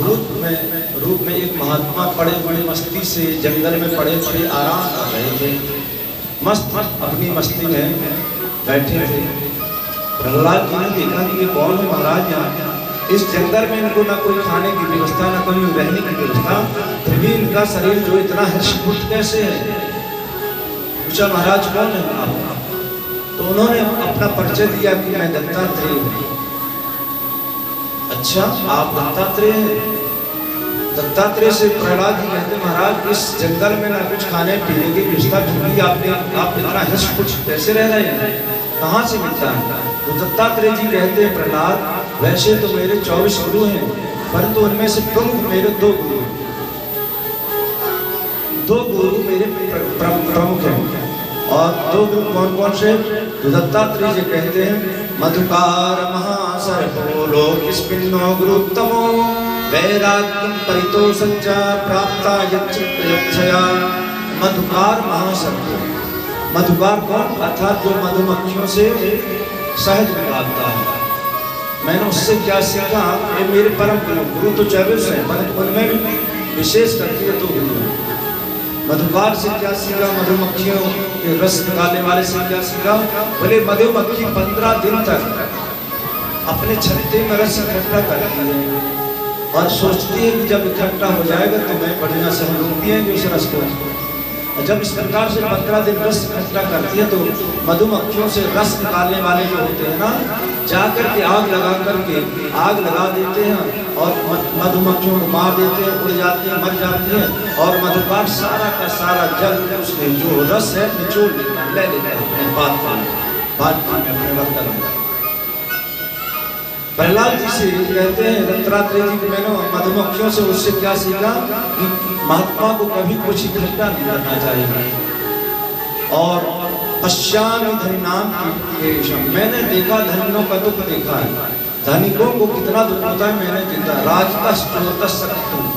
अद्भुत रूप में एक महात्मा बड़े बड़े मस्ती से जंगल में पड़े पड़े आराम कर रहे थे, मस्त अपनी मस्ती में बैठे थे। प्रहलाद जी ने देखा कि ये कौन है महाराज, यहाँ इस जंगल में इनको ना कोई खाने की व्यवस्था ना कोई रहने की व्यवस्था, फिर भी इनका शरीर जो इतना हर्षपूर्ण कैसे है। पूछा महाराज कौन है आप? तो उन्होंने अपना परिचय दिया कि मैं दत्तात्रेय हूँ। अच्छा आप दत्तात्रेय हैं? दत्तात्रेय से प्रहलाद जी कहते महाराज इस जंगल में ना कुछ खाने पीने की व्यवस्था, क्योंकि आप इतना हर्षपूर्ण कैसे रह रहे हैं, कहाँ से मिलता है? तो दत्तात्रेय जी कहते हैं प्रहलाद वैसे तो मेरे 24 गुरु हैं, परंतु उनमें से प्रमुख मेरे दो गुरु मेरे प्रमुख हैं। और दो गुरु कौन कौन से? तो दत्तात्रेय जी कहते हैं मधुकार महासर्पो लोकिस्मिन्नो गुरुत्तमो वैराग्यं परितोषञ्च प्राप्ता यच्छया। मधुकार महासर्पो, मधुकार कौन? अर्थात जो मधुमक्खियों से शहद निकालता है। मैंने उससे क्या सीखा? ये मेरे परम गुरु तो 24 हैं, परंतु उनमें भी विशेष करके दो गुरु हैं। मधुकार से क्या सीखा? मधुमक्खियों के रस निकालने वाले से क्या सीखा? बोले मधुमक्खी 15 दिन तक अपने छत्ते में रस इकट्ठा करती है और सोचती है कि जब इकट्ठा हो जाएगा तो मैं बढ़िया से हम पिएंगे उस रस को। जब इस प्रकार से 15 दिन रस इकट्ठा करती है तो मधुमक्खियों से रस निकालने वाले जो होते हैं ना, जाकर के आग लगा देते हैं और मधुमक्खियों को मार देते हैं, उड़ जाती हैं, मर जाती हैं। और मधुकार सारा का सारा जल उसमें जो रस है निचोड़ लेता है, ले लेता है बात में अपने बर्तन में। प्रहलाद जी से कहते हैं दत्तात्रेय जी कि मैंने मधुमक्खियों से उससे क्या सीखा कि महात्मा को कभी कुछ इकट्ठा नहीं करना चाहिए। और पश्यामि धनिनाम कीर्तिकेशम, मैंने देखा धनियों का दुख देखा है, धनिकों को कितना दुख होता है मैंने देखा। राजतस् चोरतस् शक्तुम,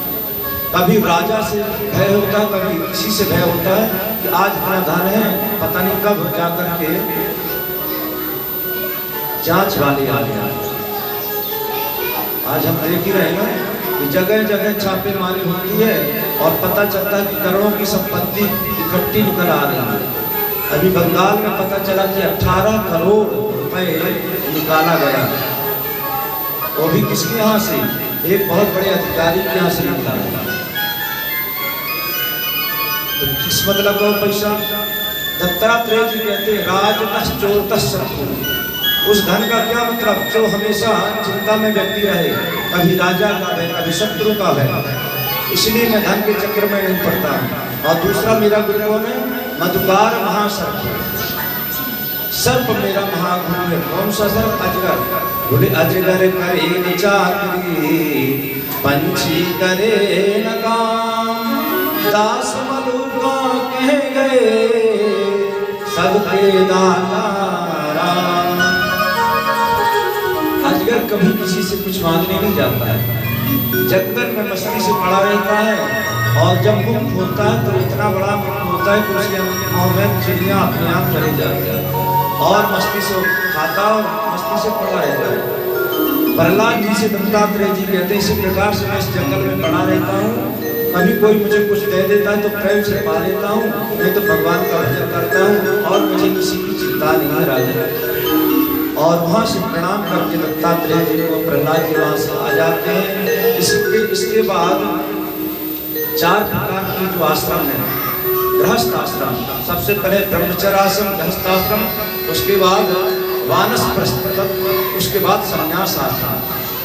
कभी राजा से भय होता है, कभी किसी से भय होता है कि आज इतना धन है पता नहीं कब जाकर के जांच वाले आ गए। आज हम देख ही रहे ना कि जगह जगह छापेमारी होती है और पता चलता है कि करोड़ों की संपत्ति इकट्ठी निकल आ रही है। अभी बंगाल में पता चला कि 18 करोड़ रुपए निकाला गया, वो भी किसके यहाँ से? एक बहुत बड़े अधिकारी के यहाँ से निकाला गया। तो किस मतलब का पैसा? दत्तात्रेय जी कहते हैं राजतस् चोरतस् शक्तुम, उस धन का क्या मतलब? जो हमेशा चिंता में व्यक्ति रहे, कभी राजा का है कभी शत्रु का है, इसलिए मैं धन के चक्र में नहीं पड़ता। और दूसरा मेरा गुरु कौन है? मधुकार महासर्प, सर्प मेरा महागुरु है। कौन सा सर्प? अजगर। बोले अजगर करे न चाकरी पंछी करे न काम, दास मधुका कह गए सबके दाता राम। अजगर कभी किसी से कुछ मांगने नहीं जाता है, जंगल में मस्ती से पड़ा रहता है और जब मुख होता है तो इतना बड़ा मुख होता है कि उसके मुंह में चिड़िया अपने आप चली जाती है और मस्ती से खाता और मस्ती से पड़ा रहता है। प्रहलाद जी से दत्तात्रेय जी कहते हैं इसी प्रकार से मैं इस जंगल में पड़ा रहता हूँ, कभी कोई मुझे कुछ दे देता है तो प्रेम से पा लेता हूँ, नहीं तो भगवान का भजन करता हूँ और मुझे किसी की चिंता नहीं है राजा। और वहाँ से प्रणाम करके दत्तात्रेय जी को प्रहलाद जी वहाँ से आ जाते हैं। इसके बाद 4 प्रकार के जो आश्रम है, गृहस्थ आश्रम, सबसे पहले ब्रह्मचर्याश्रम गृहस्थाश्रम, उसके बाद वानप्रस्थ, उसके बाद संन्यास आश्रम,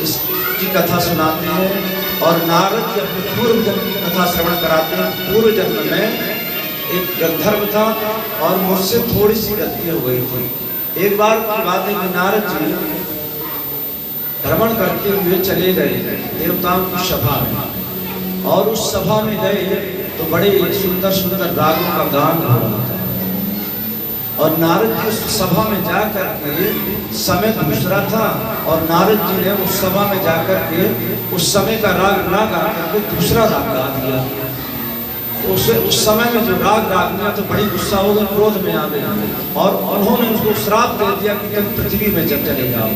इसकी कथा सुनाते हैं। और नारद जी अपने पूर्व जन्म की कथा श्रवण कराते हैं। पूर्व जन्म में एक गंधर्व था और मुझसे थोड़ी सी गलती हो गई थी। एक बार की बात है कि नारद जी भ्रमण करते हुए चले गए देवताओं की सभा में, और उस सभा में गए तो बड़े सुंदर सुंदर रागों का गान हो रहा था। और नारद जी उस सभा में जाकर के, समय दूसरा था और नारद जी ने उस सभा में जाकर के उस समय का राग ना गा करके दूसरा राग गा दिया। उस समय में जो राग दिया तो बड़ी गुस्सा हो गया, क्रोध में आ गया और उन्होंने उसको श्राप दे दिया कि तुम पृथ्वी में चले जाओ।